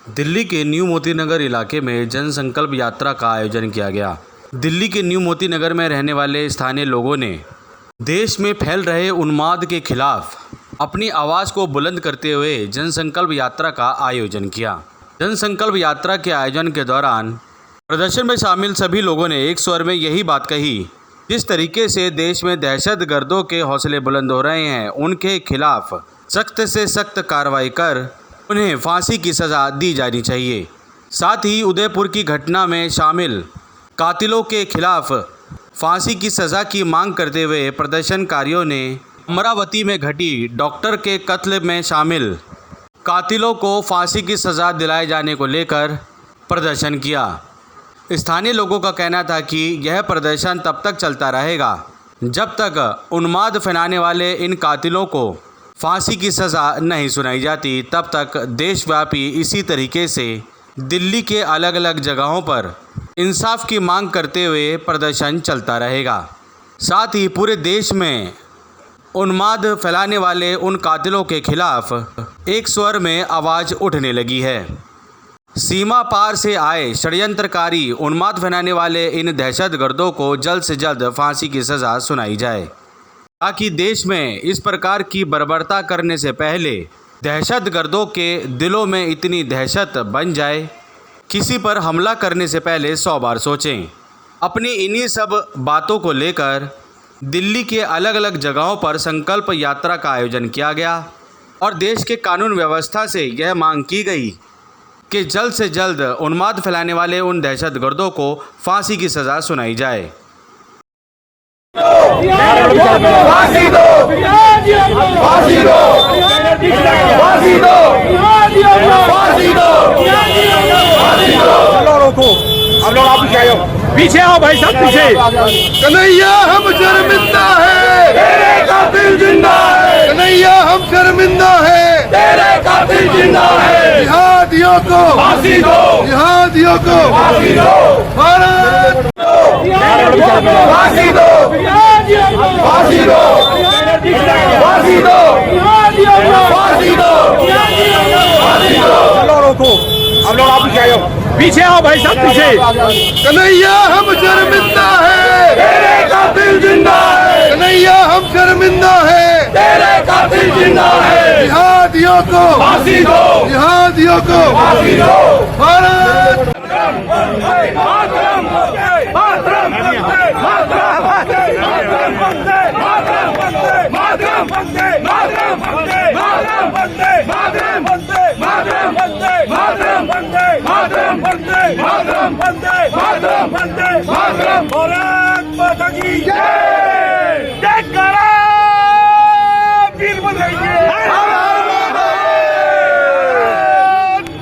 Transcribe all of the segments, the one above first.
दिल्ली के न्यू मोती नगर इलाके में जन संकल्प यात्रा का आयोजन किया गया। दिल्ली के न्यू मोती नगर में रहने वाले स्थानीय लोगों ने देश में फैल रहे उन्माद के खिलाफ अपनी आवाज़ को बुलंद करते हुए जन संकल्प यात्रा का आयोजन किया। जन संकल्प यात्रा के आयोजन के दौरान प्रदर्शन में शामिल सभी लोगों ने एक स्वर में यही बात कही, जिस तरीके से देश में दहशतगर्दों के हौसले बुलंद हो रहे हैं, उनके खिलाफ सख्त से सख्त कार्रवाई कर उन्हें फांसी की सज़ा दी जानी चाहिए। साथ ही उदयपुर की घटना में शामिल कातिलों के खिलाफ फांसी की सज़ा की मांग करते हुए प्रदर्शनकारियों ने अमरावती में घटी डॉक्टर के कत्ल में शामिल कातिलों को फांसी की सज़ा दिलाए जाने को लेकर प्रदर्शन किया। स्थानीय लोगों का कहना था कि यह प्रदर्शन तब तक चलता रहेगा जब तक उन्माद फैलाने वाले इन कातिलों को फांसी की सज़ा नहीं सुनाई जाती। तब तक देशव्यापी इसी तरीके से दिल्ली के अलग अलग जगहों पर इंसाफ की मांग करते हुए प्रदर्शन चलता रहेगा। साथ ही पूरे देश में उन्माद फैलाने वाले उन कातिलों के खिलाफ एक स्वर में आवाज़ उठने लगी है। सीमा पार से आए षड्यंत्रकारी उन्माद फैलाने वाले इन दहशतगर्दों को जल्द से जल्द फांसी की सज़ा सुनाई जाए, ताकि देश में इस प्रकार की बर्बरता करने से पहले दहशतगर्दों के दिलों में इतनी दहशत बन जाए, किसी पर हमला करने से पहले 100 बार सोचें। अपनी इन्हीं सब बातों को लेकर दिल्ली के अलग अलग जगहों पर संकल्प यात्रा का आयोजन किया गया और देश के कानून व्यवस्था से यह मांग की गई कि जल्द से जल्द उन्माद फैलाने वाले उन दहशतगर्दों को फांसी की सज़ा सुनाई जाए। फांसी दो, फांसी दो, फांसी दो, फांसी दो, फांसी दो। चलो रोको, अब लोग आप क्या हो? पीछे आओ भाई साहब, पीछे। कन्हैया हम शर्मिंदा है, तेरे कातिल जिंदा है। कन्हैया हम शर्मिंदा है, तेरे कातिल जिंदा है। जिहादियों को फांसी दो, जिहादियों को फांसी दो। भारत फांसी दो, फांसी दो, फांसी दो, फांसी दो, फांसी दो। चलो रोको, अब लोग आप क्या हो? पीछे आओ भाई साहब, पीछे। कन्हैया हम शर्मिंदा है, तेरे कातिल जिंदा है। कन्हैया हम शर्मिंदा है, तेरे कातिल जिंदा है। जिहादियों को फांसी दो, जिहादियों को फांसी दो। भारत माता की जय। जय करा वीर बधाइए।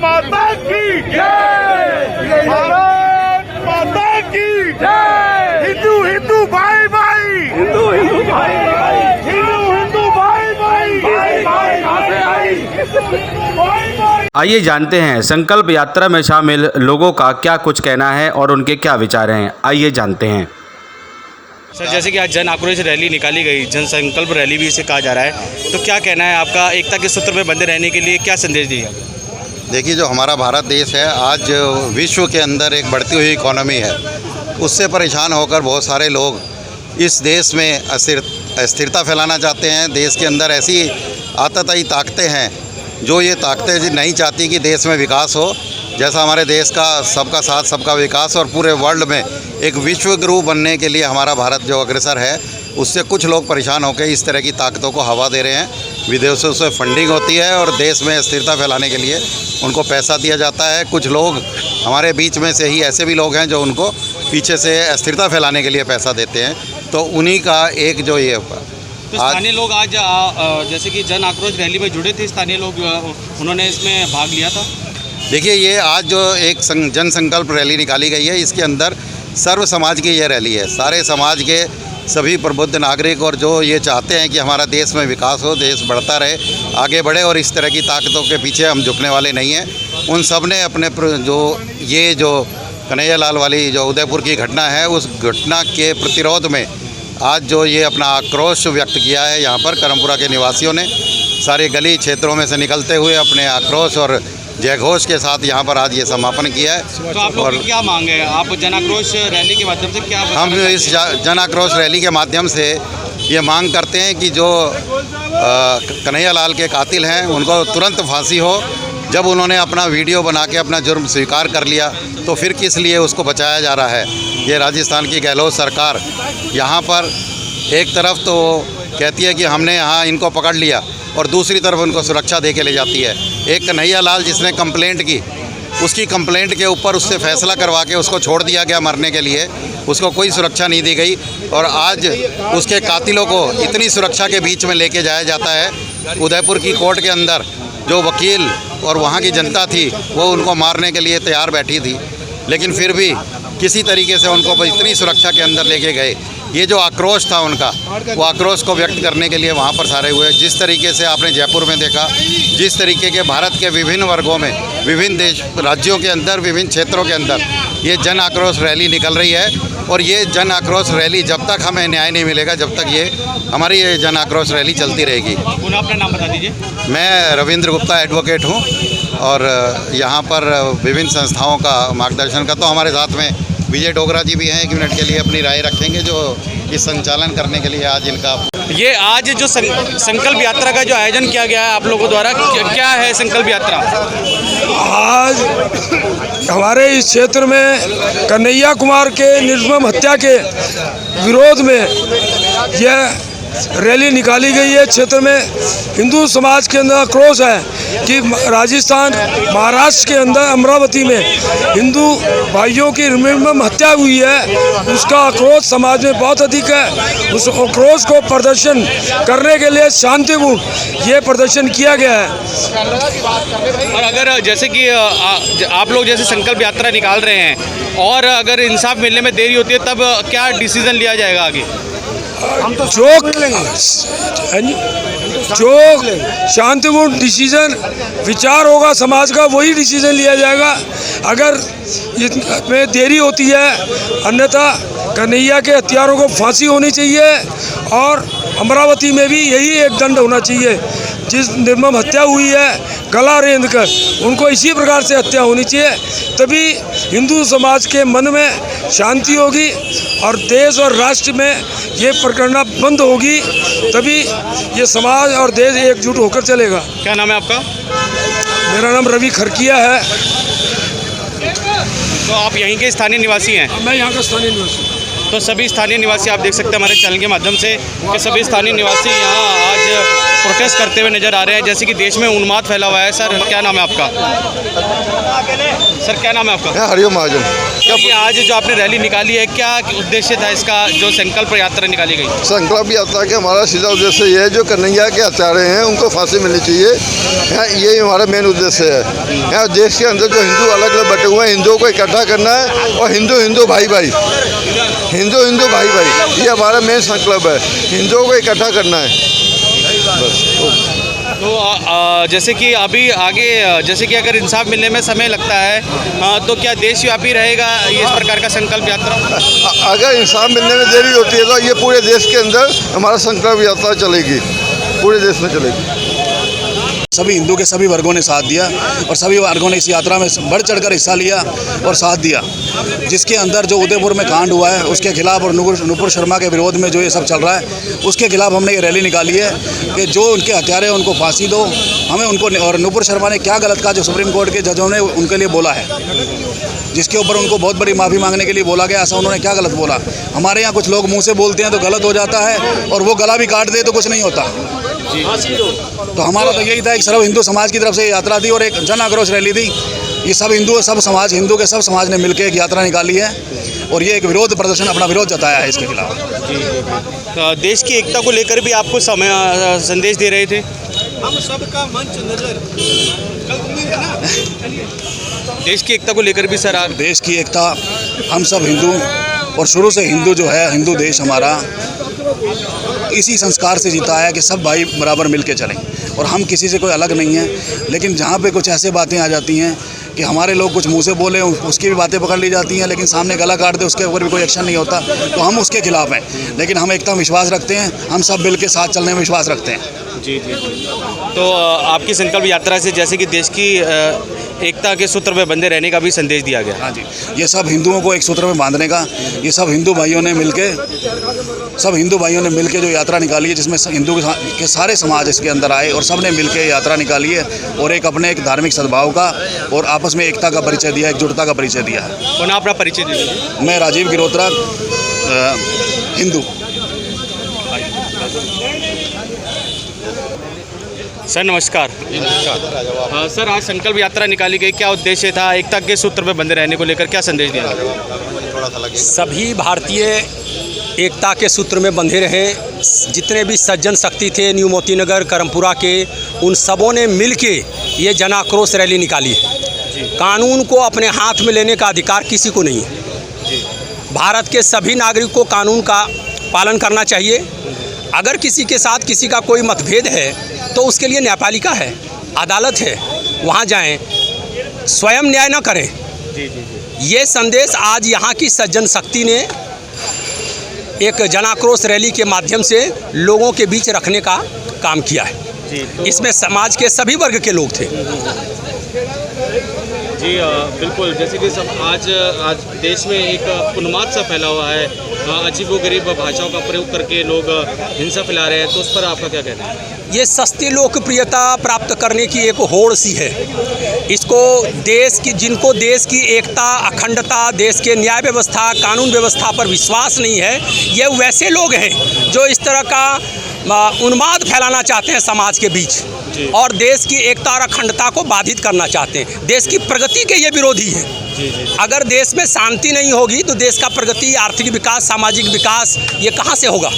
माता की जय, भारत माता की जय। हिंदू हिंदू भाई भाई, हिंदू हिंदू भाई भाई, हिंदू हिंदू भाई भाई, भाई भाई आगे आई भाई भाई। आइए जानते हैं संकल्प यात्रा में शामिल लोगों का क्या कुछ कहना है और उनके क्या विचार हैं। आइए जानते हैं। सर, जैसे कि आज जन आक्रोश रैली निकाली गई, जन संकल्प रैली भी इसे कहा जा रहा है, तो क्या कहना है आपका? एकता के सूत्र में बंधे रहने के लिए क्या संदेश दिया? देखिए, जो हमारा भारत देश है आज विश्व के अंदर एक बढ़ती हुई इकोनॉमी है, उससे परेशान होकर बहुत सारे लोग इस देश में अस्थिरता फैलाना चाहते हैं। देश के अंदर ऐसी आतताई ताकतें हैं जो ये ताकतें नहीं चाहती कि देश में विकास हो। जैसा हमारे देश का सबका साथ सबका विकास और पूरे वर्ल्ड में एक विश्व गुरु बनने के लिए हमारा भारत जो अग्रसर है, उससे कुछ लोग परेशान होकर इस तरह की ताकतों को हवा दे रहे हैं। विदेशों से फंडिंग होती है और देश में अस्थिरता फैलाने के लिए उनको पैसा दिया जाता है। कुछ लोग हमारे बीच में से ही ऐसे भी लोग हैं जो उनको पीछे से अस्थिरता फैलाने के लिए पैसा देते हैं। तो उन्हीं का एक जो ये तो स्थानीय लोग आज जैसे कि जन आक्रोश रैली में जुड़े थे, स्थानीय लोग उन्होंने इसमें भाग लिया था। देखिए, ये आज जो एक जन संकल्प रैली निकाली गई है, इसके अंदर सर्व समाज की ये रैली है। सारे समाज के सभी प्रबुद्ध नागरिक और जो ये चाहते हैं कि हमारा देश में विकास हो, देश बढ़ता रहे, आगे बढ़े और इस तरह की ताकतों के पीछे हम झुकने वाले नहीं हैं। उन सब ने अपने जो कन्हैया लाल वाली जो उदयपुर की घटना है, उस घटना के प्रतिरोध में आज जो ये अपना आक्रोश व्यक्त किया है, यहाँ पर करमपुरा के निवासियों ने सारे गली क्षेत्रों में से निकलते हुए अपने आक्रोश और जयघोष के साथ यहाँ पर आज ये समापन किया है। तो आप लोग की क्या मांग है? आप जन आक्रोश रैली के माध्यम से क्या हम इस जन आक्रोश रैली के माध्यम से ये मांग करते हैं कि जो कन्हैया लाल के कातिल हैं उनको तुरंत फांसी हो। जब उन्होंने अपना वीडियो बना के अपना जुर्म स्वीकार कर लिया तो फिर किस लिए उसको बचाया जा रहा है? ये राजस्थान की गहलोत सरकार यहाँ पर एक तरफ तो कहती है कि हमने यहाँ इनको पकड़ लिया और दूसरी तरफ उनको सुरक्षा दे के ले जाती है। एक कन्हैया लाल जिसने कंप्लेंट की, उसकी कंप्लेंट के ऊपर उससे फैसला करवा के उसको छोड़ दिया गया मरने के लिए, उसको कोई सुरक्षा नहीं दी गई और आज उसके कातिलों को इतनी सुरक्षा के बीच में लेके जाया जाता है। उदयपुर की कोर्ट के अंदर जो वकील और वहाँ की जनता थी वो उनको मारने के लिए तैयार बैठी थी, लेकिन फिर भी किसी तरीके से उनको इतनी सुरक्षा के अंदर लेके गए। ये जो आक्रोश था उनका, वो आक्रोश को व्यक्त करने के लिए वहाँ पर सारे हुए। जिस तरीके से आपने जयपुर में देखा, जिस तरीके के भारत के विभिन्न वर्गों में, विभिन्न देश राज्यों के अंदर, विभिन्न क्षेत्रों के अंदर ये जन आक्रोश रैली निकल रही है और ये जन आक्रोश रैली जब तक हमें न्याय नहीं मिलेगा, जब तक ये हमारी ये जन आक्रोश रैली चलती रहेगी। पुनः अपना नाम बता दीजिए। मैं रविंद्र गुप्ता एडवोकेट हूँ और यहाँ पर विभिन्न संस्थाओं का मार्गदर्शन करता हूँ। हमारे साथ में विजय डोगरा जी भी हैं, 1 मिनट के लिए अपनी राय रखेंगे जो इस संचालन करने के लिए आज इनका ये आज जो संकल्प यात्रा का जो आयोजन किया गया है आप लोगों द्वारा, क्या है संकल्प यात्रा? आज हमारे इस क्षेत्र में कन्हैया कुमार के निर्मम हत्या के विरोध में यह रैली निकाली गई है। क्षेत्र में हिंदू समाज के अंदर आक्रोश है कि राजस्थान, महाराष्ट्र के अंदर अमरावती में हिंदू भाइयों की निर्मम हत्या हुई है, उसका आक्रोश समाज में बहुत अधिक है। उस आक्रोश को प्रदर्शन करने के लिए शांतिपूर्ण ये प्रदर्शन किया गया है। और अगर जैसे कि आप लोग जैसे संकल्प यात्रा निकाल रहे हैं और अगर इंसाफ मिलने में देरी होती है तब क्या डिसीजन लिया जाएगा आगे? जो शांतिपूर्ण डिसीजन विचार होगा समाज का, वही डिसीजन लिया जाएगा। अगर इसमें देरी होती है, अन्यथा कन्हैया के हत्यारों को फांसी होनी चाहिए और अमरावती में भी यही एक दंड होना चाहिए। जिस निर्मम हत्या हुई है गला रेंद कर, उनको इसी प्रकार से हत्या होनी चाहिए, तभी हिंदू समाज के मन में शांति होगी और देश और राष्ट्र में ये प्रकरणा बंद होगी, तभी ये समाज और देश एकजुट होकर चलेगा। क्या नाम है आपका? मेरा नाम रवि खरकिया है। तो आप यहीं के स्थानीय निवासी हैं? मैं यहाँ का स्थानीय निवासी हूँ। तो सभी स्थानीय निवासी आप देख सकते हैं हमारे चैनल के माध्यम से कि सभी स्थानीय निवासी यहाँ आज प्रोटेस्ट करते हुए नजर आ रहे हैं। जैसे कि देश में उन्माद फैला हुआ है। सर क्या नाम है आपका? सर क्या नाम है आपका? हरिओम महाजन। ये आज जो आपने रैली निकाली है, क्या उद्देश्य था इसका जो संकल्प यात्रा निकाली गई? संकल्प यात्रा के हमारा सीधा उद्देश्य ये है, जो कन्हैया के हत्यारे हैं उनको फांसी मिलनी चाहिए। यही हमारा मेन उद्देश्य है। यहाँ देश के अंदर जो हिंदू अलग अलग बटे हुए हैं, हिंदुओं को इकट्ठा करना है और हिंदू भाई भाई, हिंदू भाई भाई, ये हमारा मेन संकल्प है। हिंदुओं को इकट्ठा करना है बस। तो जैसे कि अभी आगे जैसे कि अगर इंसाफ मिलने में समय लगता है तो क्या देशव्यापी रहेगा ये इस प्रकार का संकल्प यात्रा? अगर इंसाफ मिलने में देरी होती है तो ये पूरे देश के अंदर हमारा संकल्प यात्रा चलेगी, पूरे देश में चलेगी। सभी हिंदू के सभी वर्गों ने साथ दिया और सभी वर्गों ने इस यात्रा में बढ़ चढ़कर हिस्सा लिया और साथ दिया। जिसके अंदर जो उदयपुर में कांड हुआ है उसके खिलाफ और नुपुर शर्मा के विरोध में जो ये सब चल रहा है उसके खिलाफ हमने ये रैली निकाली है कि जो उनके हत्यारे हैं उनको फांसी दो। हमें उनको, और नुपुर शर्मा ने क्या गलत कहा जो सुप्रीम कोर्ट के जजों ने उनके लिए बोला है, जिसके ऊपर उनको बहुत बड़ी माफ़ी मांगने के लिए बोला गया। ऐसा उन्होंने क्या गलत बोला? हमारे यहाँ कुछ लोग मुँह से बोलते हैं तो गलत हो जाता है और वो गला भी काट दे तो कुछ नहीं होता। तो हमारा तो यही था, एक सर्व हिंदू समाज की तरफ से यात्रा थी और एक जन आक्रोश रैली थी। ये सब हिंदू, सब समाज, हिंदू के सब समाज ने मिलकर एक यात्रा निकाली है और ये एक विरोध प्रदर्शन, अपना विरोध जताया है इसके खिलाफ। देश की एकता को लेकर भी आपको संदेश दे रहे थे? हम सबका मंच नजर देश की एकता को लेकर भी सर आप? देश की एकता, हम सब हिंदू और शुरू से हिंदू जो है, हिंदू देश हमारा इसी संस्कार से जीता है कि सब भाई बराबर मिल के चलें और हम किसी से कोई अलग नहीं है। लेकिन जहाँ पे कुछ ऐसे बातें आ जाती हैं कि हमारे लोग कुछ मुंह से बोले, उसकी भी बातें पकड़ ली जाती हैं, लेकिन सामने गला काट दे उसके ऊपर भी कोई एक्शन नहीं होता, तो हम उसके खिलाफ हैं। लेकिन हम एकता में विश्वास रखते हैं, हम सब मिल के साथ चलने में विश्वास रखते हैं। जी। तो आपकी संकल्प यात्रा से जैसे कि देश की एकता के सूत्र में बंधे रहने का भी संदेश दिया गया। हाँ जी, ये सब हिंदुओं को एक सूत्र में बांधने का, ये सब हिंदू भाइयों ने मिलके जो यात्रा निकाली है, जिसमें हिंदू के सारे समाज इसके अंदर आए और सब ने मिलके यात्रा निकाली है और एक अपने एक धार्मिक सद्भाव का और आपस में एकता का परिचय दिया, एकजुटता का परिचय दिया है। पुनः अपना परिचय दीजिए। मैं राजीव गिरोत्रा, हिंदू। सर नमस्कार। नमस्कार। सर आज संकल्प यात्रा निकाली गई, क्या उद्देश्य था? एकता के सूत्र में बंधे रहने को लेकर क्या संदेश दिया? सभी भारतीय एकता के सूत्र में बंधे रहें। जितने भी सज्जन शक्ति थे न्यू मोती नगर करमपुरा के, उन सबों ने मिलके ये जन आक्रोश रैली निकाली है। कानून को अपने हाथ में लेने का अधिकार किसी को नहीं है। भारत के सभी नागरिक को कानून का पालन करना चाहिए। अगर किसी के साथ किसी का कोई मतभेद है तो उसके लिए न्यायपालिका है, अदालत है, वहाँ जाएं, स्वयं न्याय न करें। ये संदेश आज यहाँ की सज्जन शक्ति ने एक जनाक्रोश रैली के माध्यम से लोगों के बीच रखने का काम किया है। इसमें समाज के सभी वर्ग के लोग थे। जी बिल्कुल, जैसे कि सब आज देश में एक उन्माद सा फैला हुआ है, अजीबोगरीब भाषाओं का प्रयोग करके लोग हिंसा फैला रहे हैं, तो उस पर आपका क्या कहना है? ये सस्ती लोकप्रियता प्राप्त करने की एक होड़ सी है। इसको जिनको देश की एकता, अखंडता, देश के न्याय व्यवस्था, कानून व्यवस्था पर विश्वास नहीं है, ये वैसे लोग हैं जो इस तरह का उन्माद फैलाना चाहते हैं समाज के बीच और देश की एकता और अखंडता को बाधित करना चाहते हैं। देश की प्रगति के ये विरोधी हैं। अगर देश में शांति नहीं होगी तो देश का प्रगति, आर्थिक विकास, सामाजिक विकास ये कहाँ से होगा?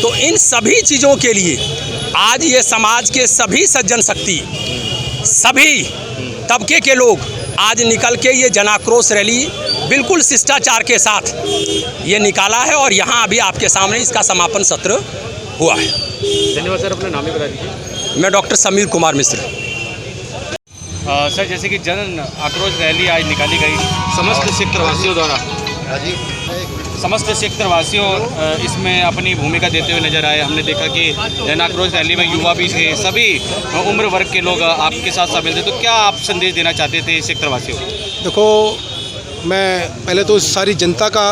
तो इन सभी चीज़ों के लिए आज ये समाज के सभी सज्जन शक्ति, सभी तबके के लोग आज निकल के ये जनाक्रोश रैली बिल्कुल शिष्टाचार के साथ ये निकाला है और यहाँ अभी आपके सामने इसका समापन सत्र हुआ है। धन्यवाद सर, अपना नाम ही बता दीजिए। मैं डॉक्टर समीर कुमार मिश्र। सर जैसे कि जन आक्रोश रैली आज निकाली गई समस्त क्षेत्रवासियों द्वारा, समस्त क्षेत्रवासियों इसमें अपनी भूमिका देते हुए नजर आए। हमने देखा कि जन आक्रोश रैली में युवा भी थे, सभी उम्र वर्ग के लोग आपके साथ शामिल थे। तो क्या आप संदेश देना चाहते थे क्षेत्रवासियों को? देखो, मैं पहले तो सारी जनता का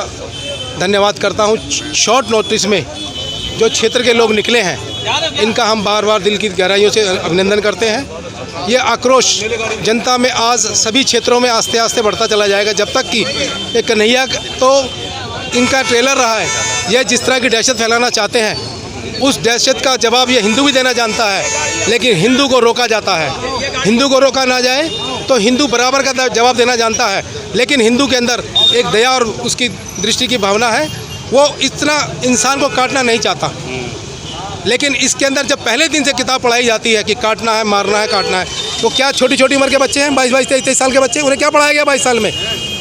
धन्यवाद करता हूँ। शॉर्ट नोटिस में जो क्षेत्र के लोग निकले हैं, इनका हम बार बार दिल की गहराइयों से अभिनंदन करते हैं। ये आक्रोश जनता में आज सभी क्षेत्रों में आस्ते आस्ते बढ़ता चला जाएगा, जब तक कि ये कन्हैया तो इनका ट्रेलर रहा है। ये जिस तरह की दहशत फैलाना चाहते हैं, उस दहशत का जवाब ये हिंदू भी देना जानता है, लेकिन हिंदू को रोका जाता है। हिंदू को रोका ना जाए तो हिंदू बराबर का जवाब देना जानता है, लेकिन हिंदू के अंदर एक दया और उसकी दृष्टि की भावना है। वो इतना इंसान को काटना नहीं चाहता, लेकिन इसके अंदर जब पहले दिन से किताब पढ़ाई जाती है कि काटना है, मारना है, काटना है, तो क्या छोटी छोटी उम्र के बच्चे हैं, 22-22, 23-23 साल के बच्चे, उन्हें क्या पढ़ाया गया 22 साल में?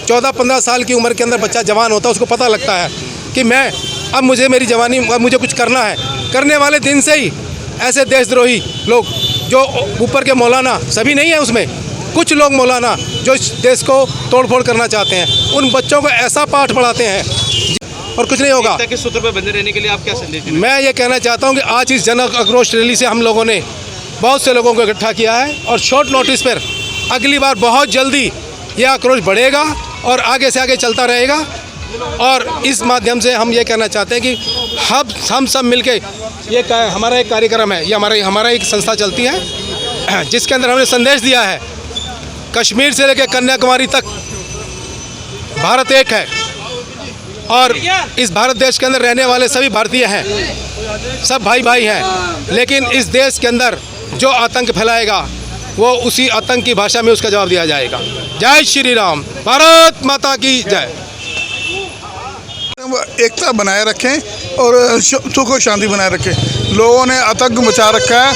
14-15 साल की उम्र के अंदर बच्चा जवान होता है, उसको पता लगता है कि अब मुझे मेरी जवानी, अब मुझे कुछ करना है। करने वाले दिन से ही ऐसे देशद्रोही लोग, जो ऊपर के मौलाना, सभी नहीं है उसमें, कुछ लोग मौलाना जो इस देश को तोड़फोड़ करना चाहते हैं, उन बच्चों को ऐसा पाठ पढ़ाते हैं और कुछ नहीं होगा। एकता के सूत्र पर बंधे रहने के लिए आप क्या संदेश देंगे? मैं ये कहना चाहता हूँ कि आज इस जन आक्रोश रैली से हम लोगों ने बहुत से लोगों को इकट्ठा किया है और शॉर्ट नोटिस पर अगली बार बहुत जल्दी ये आक्रोश बढ़ेगा और आगे से आगे चलता रहेगा। और इस माध्यम से हम ये कहना चाहते हैं कि हम सब मिलके ये हमारा एक कार्यक्रम है, ये हमारा एक संस्था चलती है जिसके अंदर हमने संदेश दिया है, कश्मीर से लेकर कन्याकुमारी तक भारत एक है और इस भारत देश के अंदर रहने वाले सभी भारतीय हैं, सब भाई भाई हैं। लेकिन इस देश के अंदर जो आतंक फैलाएगा वो उसी आतंक की भाषा में उसका जवाब दिया जाएगा। जय श्री राम, भारत माता की जय। एकता बनाए रखें और सुख और शांति बनाए रखें। लोगों ने आतंक मचा रखा है।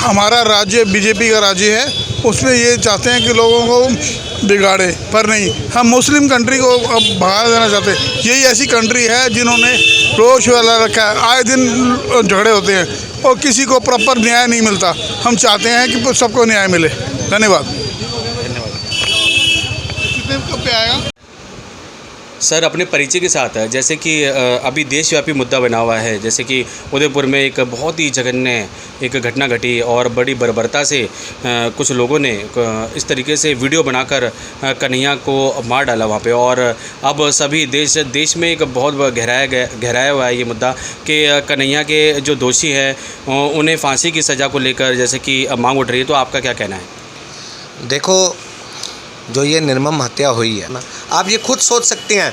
हमारा राज्य बीजेपी का राज्य है, उसमें ये चाहते हैं कि लोगों को बिगाड़े, पर नहीं, हम मुस्लिम कंट्री को अब भगा देना चाहते हैं। यही ऐसी कंट्री है जिन्होंने रोष फैला रखा है, आए दिन झगड़े होते हैं और किसी को प्रॉपर न्याय नहीं मिलता। हम चाहते हैं कि सबको न्याय मिले। धन्यवाद। कब पे आएगा? सर अपने परिचय के साथ जैसे कि अभी देशव्यापी मुद्दा बना हुआ है, जैसे कि उदयपुर में एक बहुत ही जघन्य एक घटना घटी और बड़ी बर्बरता से कुछ लोगों ने इस तरीके से वीडियो बनाकर कन्हैया को मार डाला वहाँ पे। और अब सभी देश में एक बहुत गहराया हुआ है ये मुद्दा कि कन्हैया के जो दोषी हैं उन्हें फांसी की सज़ा को लेकर जैसे कि मांग उठ रही है। तो आपका क्या कहना है? देखो, जो ये निर्मम हत्या हुई है ना, आप ये खुद सोच सकते हैं,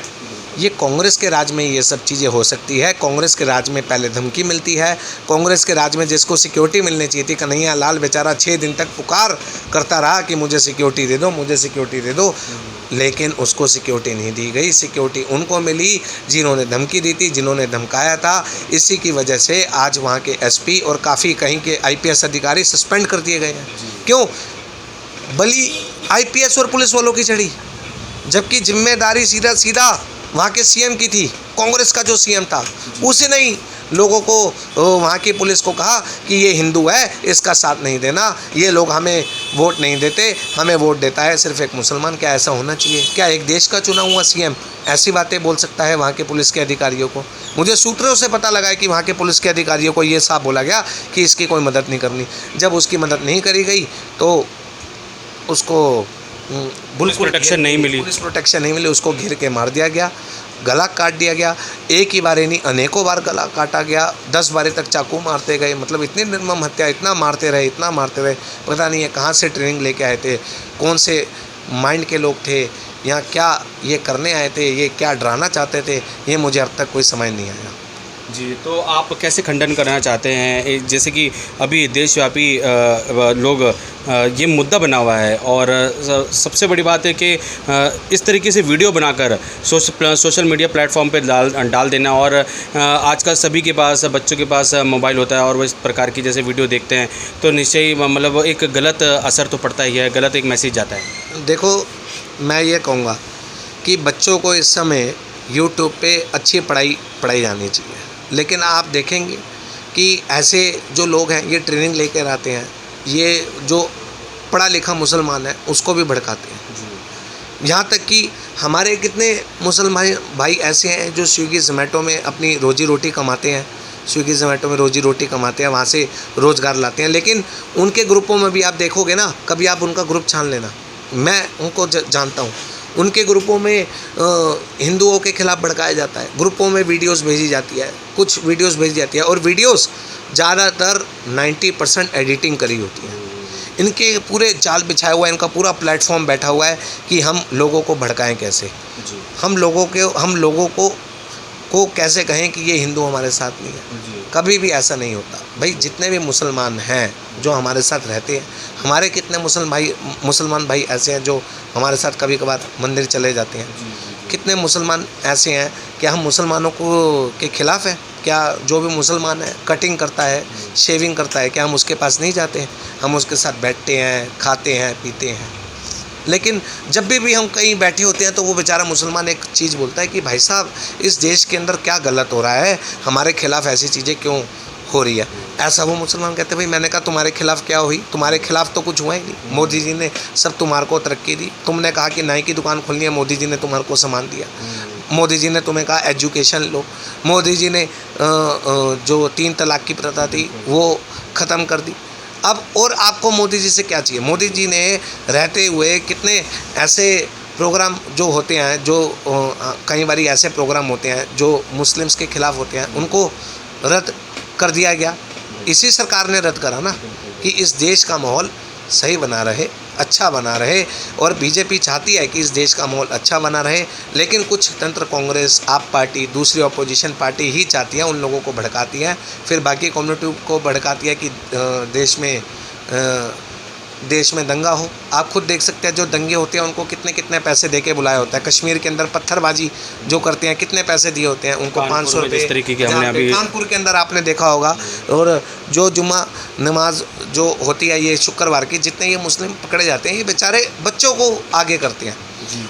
ये कांग्रेस के राज में ये सब चीज़ें हो सकती है। कांग्रेस के राज में पहले धमकी मिलती है, कांग्रेस के राज में जिसको सिक्योरिटी मिलनी चाहिए थी, कन्हैया लाल बेचारा 6 दिन तक पुकार करता रहा कि मुझे सिक्योरिटी दे दो, मुझे सिक्योरिटी दे दो, लेकिन उसको सिक्योरिटी नहीं दी गई। सिक्योरिटी उनको मिली जिन्होंने धमकी दी थी, जिन्होंने धमकाया था। इसी की वजह से आज वहाँ के एसपी और काफ़ी कहीं के आईपीएस अधिकारी सस्पेंड कर दिए गए हैं। क्यों? बली आईपीएस और पुलिस वालों की चढ़ी, जबकि जिम्मेदारी सीधा वहाँ के सीएम की थी। कांग्रेस का जो सीएम था उसने ही लोगों को, वहाँ की पुलिस को कहा कि ये हिंदू है, इसका साथ नहीं देना, ये लोग हमें वोट नहीं देते, हमें वोट देता है सिर्फ एक मुसलमान। क्या ऐसा होना चाहिए? क्या एक देश का चुना हुआ सीएम ऐसी बातें बोल सकता है वहाँ के पुलिस के अधिकारियों को? मुझे सूत्रों से पता लगा है कि वहाँ के पुलिस के अधिकारियों को ये साफ बोला गया कि इसकी कोई मदद नहीं करनी। जब उसकी मदद नहीं करी गई तो उसको पुलिस प्रोटेक्शन नहीं मिली, उसको घेर के मार दिया गया, गला काट दिया गया। एक ही बार नहीं, अनेकों बार गला काटा गया, 10 बार तक चाकू मारते गए। मतलब इतनी निर्मम हत्या, इतना मारते रहे, पता नहीं है कहाँ से ट्रेनिंग लेके आए थे, कौन से माइंड के लोग थे, यहाँ क्या ये करने आए थे, ये क्या डराना चाहते थे, ये मुझे अब तक कोई समझ नहीं आया। जी, तो आप कैसे खंडन करना चाहते हैं? जैसे कि अभी देशव्यापी लोग ये मुद्दा बना हुआ है और सबसे बड़ी बात है कि इस तरीके से वीडियो बनाकर सोशल मीडिया प्लेटफॉर्म पे डाल देना। और आजकल सभी के पास, बच्चों के पास मोबाइल होता है और वो इस प्रकार की जैसे वीडियो देखते हैं तो निश्चय ही मतलब एक गलत असर तो पड़ता ही है, गलत एक मैसेज जाता है। देखो, मैं ये कहूँगा कि बच्चों को इस समय यूट्यूब पे अच्छी पढ़ाई जानी चाहिए, लेकिन आप देखेंगे कि ऐसे जो लोग हैं ये ट्रेनिंग लेकर आते हैं, ये जो पढ़ा लिखा मुसलमान है उसको भी भड़काते हैं। यहाँ तक कि हमारे कितने मुसलमान भाई ऐसे हैं जो स्विगी ज़ोमैटो में अपनी रोजी रोटी कमाते हैं, वहाँ से रोज़गार लाते हैं। लेकिन उनके ग्रुपों में भी आप देखोगे ना, कभी आप उनका ग्रुप छान लेना, मैं उनको जानता हूँ, उनके ग्रुपों में हिंदुओं के खिलाफ भड़काया जाता है, ग्रुपों में वीडियोस भेजी जाती है, कुछ वीडियोस भेजी जाती है और वीडियोस ज़्यादातर 90% एडिटिंग करी होती है। इनके पूरे जाल बिछाया हुआ है, इनका पूरा प्लेटफॉर्म बैठा हुआ है कि हम लोगों को भड़काएं कैसे, हम लोगों को कैसे कहें कि ये हिंदू हमारे साथ नहीं है। कभी भी ऐसा नहीं होता भाई। जितने भी मुसलमान हैं जो हमारे साथ रहते हैं, हमारे कितने मुसलमान भाई ऐसे हैं जो हमारे साथ कभी कभार मंदिर चले जाते हैं। कितने मुसलमान ऐसे हैं कि हम मुसलमानों के खिलाफ़ हैं? क्या जो भी मुसलमान है कटिंग करता है, शेविंग करता है, क्या हम उसके पास नहीं जाते हैं? हम उसके साथ बैठते हैं, खाते हैं, पीते हैं। लेकिन जब भी हम कहीं बैठे होते हैं तो वो बेचारा मुसलमान एक चीज़ बोलता है कि भाई साहब, इस देश के अंदर क्या गलत हो रहा है, हमारे खिलाफ़ ऐसी चीज़ें क्यों हो रही है? ऐसा वो मुसलमान कहते हैं। भाई मैंने कहा तुम्हारे खिलाफ़ क्या हुई? तुम्हारे खिलाफ़ तो कुछ हुआ ही नहीं। मोदी जी ने सब तुम्हारे को तरक्की दी। तुमने कहा कि नाई की दुकान खोलनी है, मोदी जी ने तुम्हारे को सामान दिया। मोदी जी ने तुम्हें कहा एजुकेशन लो। मोदी जी ने जो 3 तलाक की प्रथा थी वो ख़त्म कर दी। अब और आपको मोदी जी से क्या चाहिए? मोदी जी ने रहते हुए कितने ऐसे प्रोग्राम जो होते हैं, जो कई बार ऐसे प्रोग्राम होते हैं जो मुस्लिम्स के ख़िलाफ़ होते हैं, उनको रद्द कर दिया गया। इसी सरकार ने रद्द करा ना, कि इस देश का माहौल सही बना रहे, अच्छा बना रहे। और बीजेपी चाहती है कि इस देश का माहौल अच्छा बना रहे, लेकिन कुछ तंत्र कांग्रेस, आप पार्टी, दूसरी अपोजिशन पार्टी ही चाहती है, उन लोगों को भड़काती है, फिर बाकी कम्युनिटी को भड़काती है कि देश में दंगा हो। आप खुद देख सकते हैं जो दंगे होते हैं उनको कितने पैसे दे के बुलाया होता है। कश्मीर के अंदर पत्थरबाजी जो करते हैं कितने पैसे दिए होते हैं उनको? 500 रुपये। कानपुर के अंदर आपने देखा होगा। और जो जुम्मा नमाज जो होती है ये शुक्रवार की, जितने ये मुस्लिम पकड़े जाते हैं ये बेचारे बच्चों को आगे करते हैं।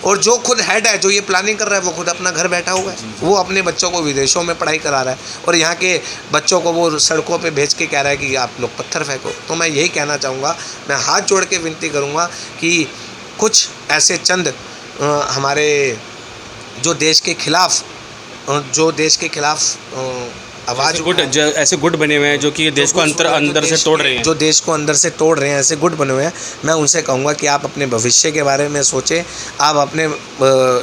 और जो खुद हेड है, जो ये प्लानिंग कर रहा है, वो खुद अपना घर बैठा हुआ है, वो अपने बच्चों को विदेशों में पढ़ाई करा रहा है और यहाँ के बच्चों को वो सड़कों पे भेज के कह रहा है कि आप लोग पत्थर फेंको। तो मैं यही कहना चाहूँगा, मैं हाथ जोड़ के विनती करूँगा कि कुछ ऐसे चंद हमारे जो देश के खिलाफ आवाज़ ऐसे गुट बने हुए हैं जो कि देश को अंदर से तोड़ रहे हैं, जो देश को अंदर से तोड़ रहे हैं, ऐसे गुट बने हुए हैं। मैं उनसे कहूँगा कि आप अपने भविष्य के बारे में सोचें। आप अपने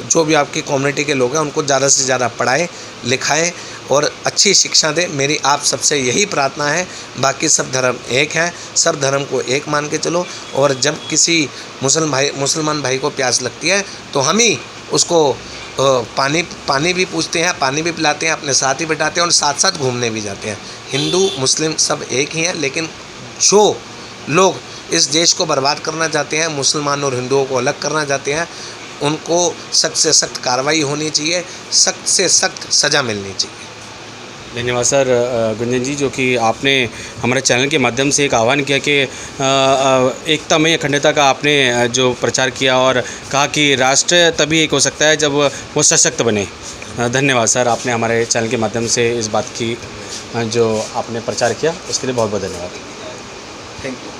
जो भी आपकी कम्युनिटी के लोग हैं उनको ज़्यादा से ज़्यादा पढ़ाएं, लिखाएं और अच्छी शिक्षा दें। मेरी आप सबसे यही प्रार्थना है। बाकी सब धर्म एक हैं, सब धर्म को एक मान के चलो। और जब किसी मुसलमान भाई को प्यास लगती है तो हम ही उसको पानी भी पूछते हैं, पानी भी पिलाते हैं, अपने साथ ही बिठाते हैं और साथ साथ घूमने भी जाते हैं। हिंदू मुस्लिम सब एक ही हैं, लेकिन जो लोग इस देश को बर्बाद करना चाहते हैं, मुसलमान और हिंदुओं को अलग करना चाहते हैं, उनको सख्त से सख्त कार्रवाई होनी चाहिए, सख्त से सख्त सज़ा मिलनी चाहिए। धन्यवाद सर गुंजन जी, जो कि आपने हमारे चैनल के माध्यम से एक आह्वान किया कि एकता में अखंडता का आपने जो प्रचार किया और कहा कि राष्ट्र तभी एक हो सकता है जब वो सशक्त बने। धन्यवाद सर, आपने हमारे चैनल के माध्यम से इस बात की जो आपने प्रचार किया उसके लिए बहुत बहुत धन्यवाद। Thank you.